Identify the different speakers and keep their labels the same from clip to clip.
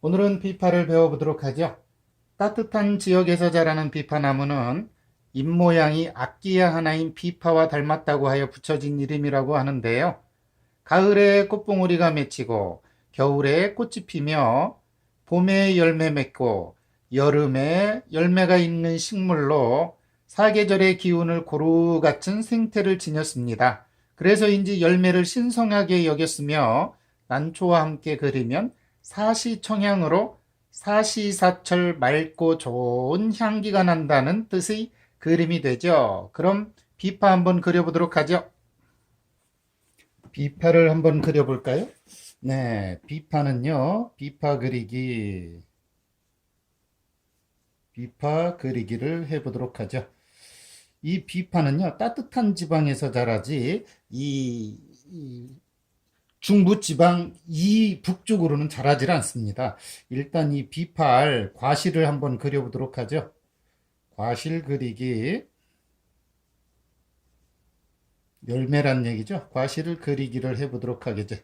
Speaker 1: 오늘은 비파를 배워보도록 하죠. 따뜻한 지역에서 자라는 비파나무는 잎모양이 악기야 하나인 비파와 닮았다고 하여 붙여진 이름이라고 하는데요. 가을에 꽃봉오리가 맺히고 겨울에 꽃이 피며 봄에 열매 맺고 여름에 열매가 있는 식물로 사계절의 기운을 고루 갖춘 생태를 지녔습니다. 그래서인지 열매를 신성하게 여겼으며 난초와 함께 그리면 사시청향으로 사시사철 맑고 좋은 향기가 난다는 뜻의 그림이 되죠. 그럼 비파 한번 그려보도록 하죠. 비파를 한번 그려볼까요? 네, 비파는요, 비파 그리기를 해보도록 하죠. 이 비파는요, 따뜻한 지방에서 자라지, 이 중부지방 이 북쪽으로는 자라질 않습니다. 일단 이 비파알 과실을 한번 그려보도록 하죠. 과실 그리기, 열매란 얘기죠. 과실을 그리기를 해보도록 하겠죠.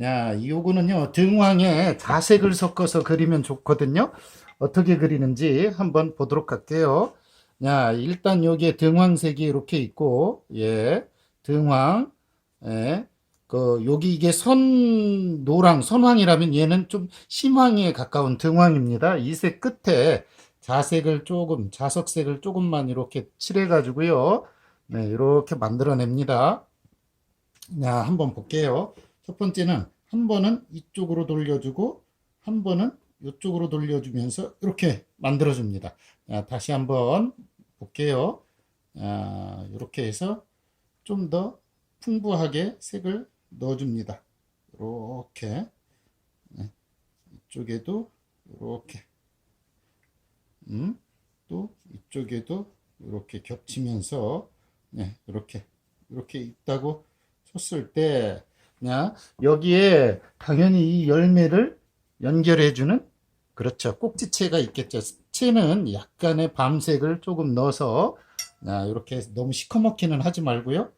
Speaker 1: 야, 요거는요, 등왕에 자색을 섞어서 그리면 좋거든요. 어떻게 그리는지 한번 보도록 할게요. 야, 일단 여기에 등왕색이 이렇게 있고, 예, 등왕, 예, 여기 이게 노랑, 선황이라면 얘는 좀 심황에 가까운 등왕입니다. 이 색 끝에 자석색을 조금만 이렇게 칠해가지고요. 네, 이렇게 만들어냅니다. 자, 한번 볼게요. 첫 번째는 한 번은 이쪽으로 돌려주고 한 번은 이쪽으로 돌려주면서 이렇게 만들어줍니다. 자, 다시 한번 볼게요. 자, 이렇게 해서 좀 더 풍부하게 색을 넣어줍니다. 이렇게 이쪽에도 이렇게 또 이쪽에도 이렇게 겹치면서 이렇게 있다고 쳤을 때 여기에 당연히 이 열매를 연결해주는 그렇죠. 꼭지채가 있겠죠. 채는 약간의 밤색을 조금 넣어서 이렇게 너무 시커멓게는 하지 말고요.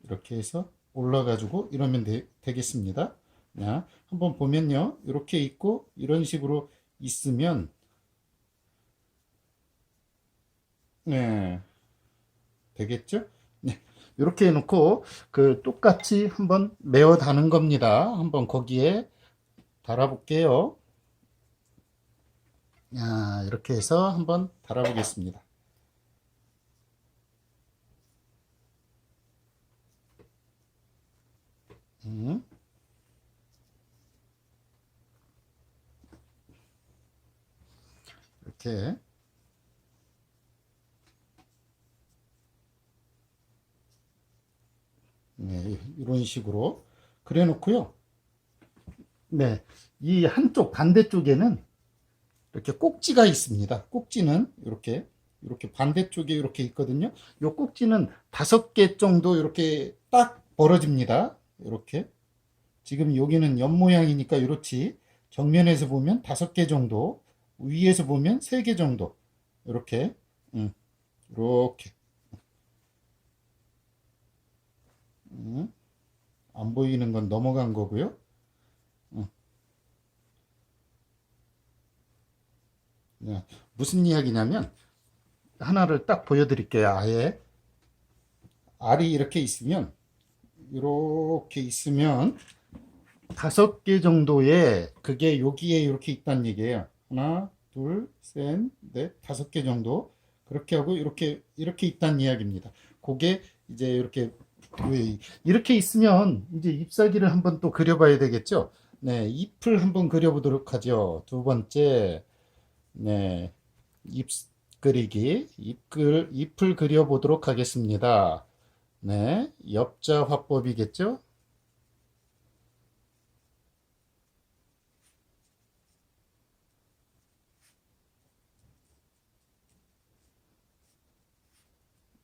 Speaker 1: 이렇게 해서 올라가지고 이러면 되겠습니다. 한번 보면요. 이렇게 있고 이런 식으로 있으면 네, 되겠죠? 네, 이렇게 해놓고 똑같이 한번 메어 다는 겁니다. 한번 거기에 달아볼게요. 이렇게 해서 한번 달아보겠습니다. 이렇게 네, 이런 식으로 그래 놓고요. 네, 이 한쪽 반대쪽에는 이렇게 꼭지가 있습니다. 꼭지는 이렇게 반대쪽에 이렇게 있거든요. 이 꼭지는 5개 정도 이렇게 딱 벌어집니다. 이렇게 지금 여기는 옆 모양이니까 이렇지. 정면에서 보면 5개 정도, 위에서 보면 3개 정도 이렇게 이렇게 안 보이는 건 넘어간 거고요. 네. 무슨 이야기냐면 하나를 딱 보여드릴게요. 아예 알이 이렇게 있으면 5개 정도의 그게 여기에 이렇게 있다는 얘기예요. 하나, 둘, 셋, 넷, 5개 정도 그렇게 하고 이렇게 있다는 이야기입니다. 그게 이제 이렇게 있으면 이제 잎사귀를 한번 또 그려봐야 되겠죠. 네, 잎을 한번 그려보도록 하죠. 두 번째, 네, 잎 그리기, 잎을 그려보도록 하겠습니다. 네, 엽자 화법이겠죠.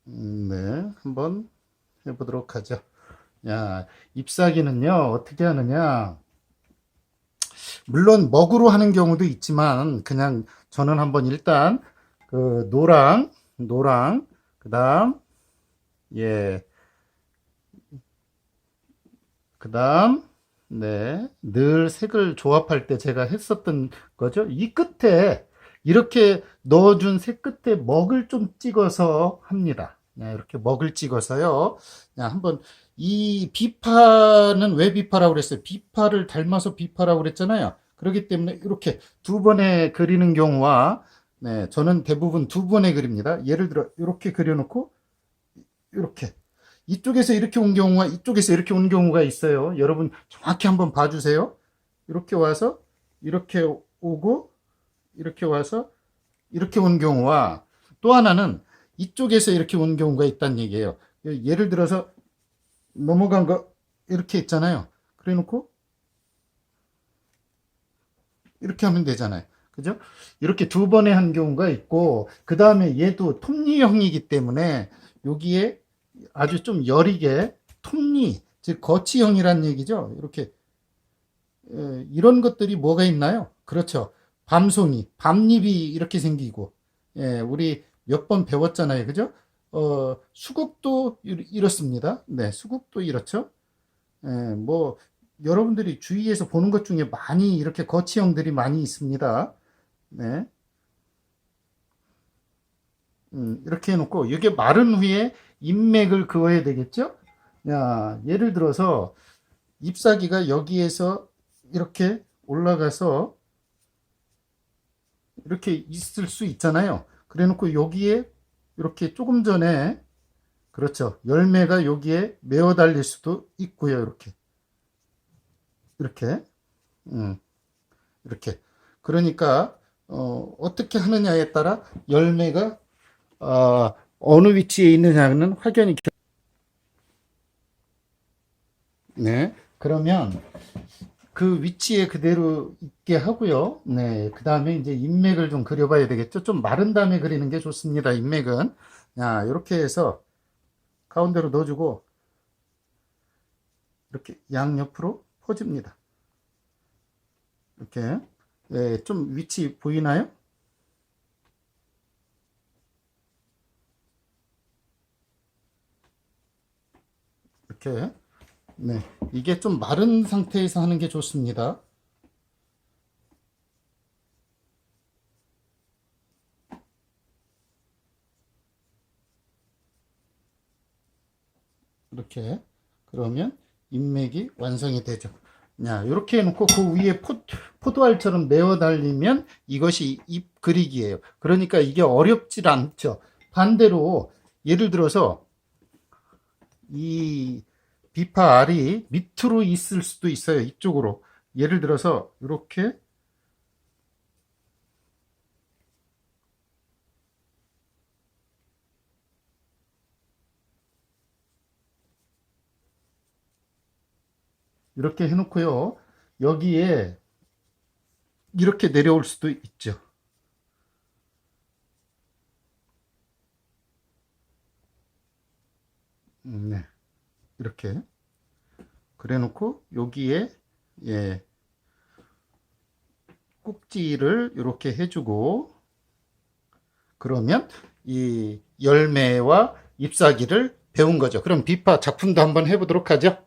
Speaker 1: 네, 한번 해보도록 하죠. 야, 잎사귀는요, 어떻게 하느냐. 물론 먹으로 하는 경우도 있지만 그냥 저는 한번 일단 그 노랑 그다음 예 그다음 네, 늘 색을 조합할 때 제가 했었던 거죠. 이 끝에 이렇게 넣어준 색 끝에 먹을 좀 찍어서 합니다. 네, 이렇게 먹을 찍어서요. 자, 한번 이 비파는 왜 비파라고 그랬어요? 비파를 닮아서 비파라고 그랬잖아요. 그렇기 때문에 이렇게 두 번에 그리는 경우와 네, 저는 대부분 두 번에 그립니다. 예를 들어 이렇게 그려놓고 이렇게 이쪽에서 이렇게 온 경우와 이쪽에서 이렇게 온 경우가 있어요. 여러분 정확히 한번 봐주세요. 이렇게 와서 이렇게 오고 이렇게 와서 이렇게 온 경우와 또 하나는 이쪽에서 이렇게 온 경우가 있다는 얘기예요. 예를 들어서 넘어간 거 이렇게 있잖아요. 그래 놓고 이렇게 하면 되잖아요. 그죠? 이렇게 두 번에 한 경우가 있고 그 다음에 얘도 톱니형이기 때문에 여기에 아주 좀 여리게 톱니, 즉 거치형이란 얘기죠. 이렇게 이런 것들이 뭐가 있나요? 그렇죠. 밤송이, 밤잎이 이렇게 생기고 우리 몇 번 배웠잖아요. 그죠? 수국도 이렇습니다. 네, 수국도 이렇죠. 뭐 여러분들이 주위에서 보는 것 중에 많이 이렇게 거치형들이 많이 있습니다. 네. 이렇게 해놓고 이게 마른 후에 인맥을 그어야 되겠죠? 야, 예를 들어서 잎사귀가 여기에서 이렇게 올라가서 이렇게 있을 수 있잖아요. 그래 놓고 여기에 이렇게 조금 전에 그렇죠. 열매가 여기에 매어 달릴 수도 있고요. 이렇게 음, 이렇게 그러니까 어떻게 하느냐에 따라 열매가 어느 위치에 있느냐는 확연히 네. 그러면 그 위치에 그대로 있게 하고요. 네. 그 다음에 이제 인맥을 좀 그려봐야 되겠죠. 좀 마른 다음에 그리는 게 좋습니다. 인맥은. 자, 이렇게 해서 가운데로 넣어주고 이렇게 양옆으로 퍼줍니다. 이렇게. 네, 좀 위치 보이나요? 이렇게. 네. 이게 좀 마른 상태에서 하는 게 좋습니다. 이렇게. 그러면 인맥이 완성이 되죠. 자, 이렇게 해놓고 그 위에 포도알처럼 메어 달리면 이것이 잎 그리기예요. 그러니까 이게 어렵질 않죠. 반대로 예를 들어서 이 비파 알이 밑으로 있을 수도 있어요. 이쪽으로. 예를 들어서 이렇게 이렇게 해놓고요. 여기에 이렇게 내려올 수도 있죠. 네. 이렇게. 그래 놓고 여기에 예, 꼭지를 이렇게 해주고 그러면 이 열매와 잎사귀를 배운 거죠. 그럼 비파 작품도 한번 해보도록 하죠.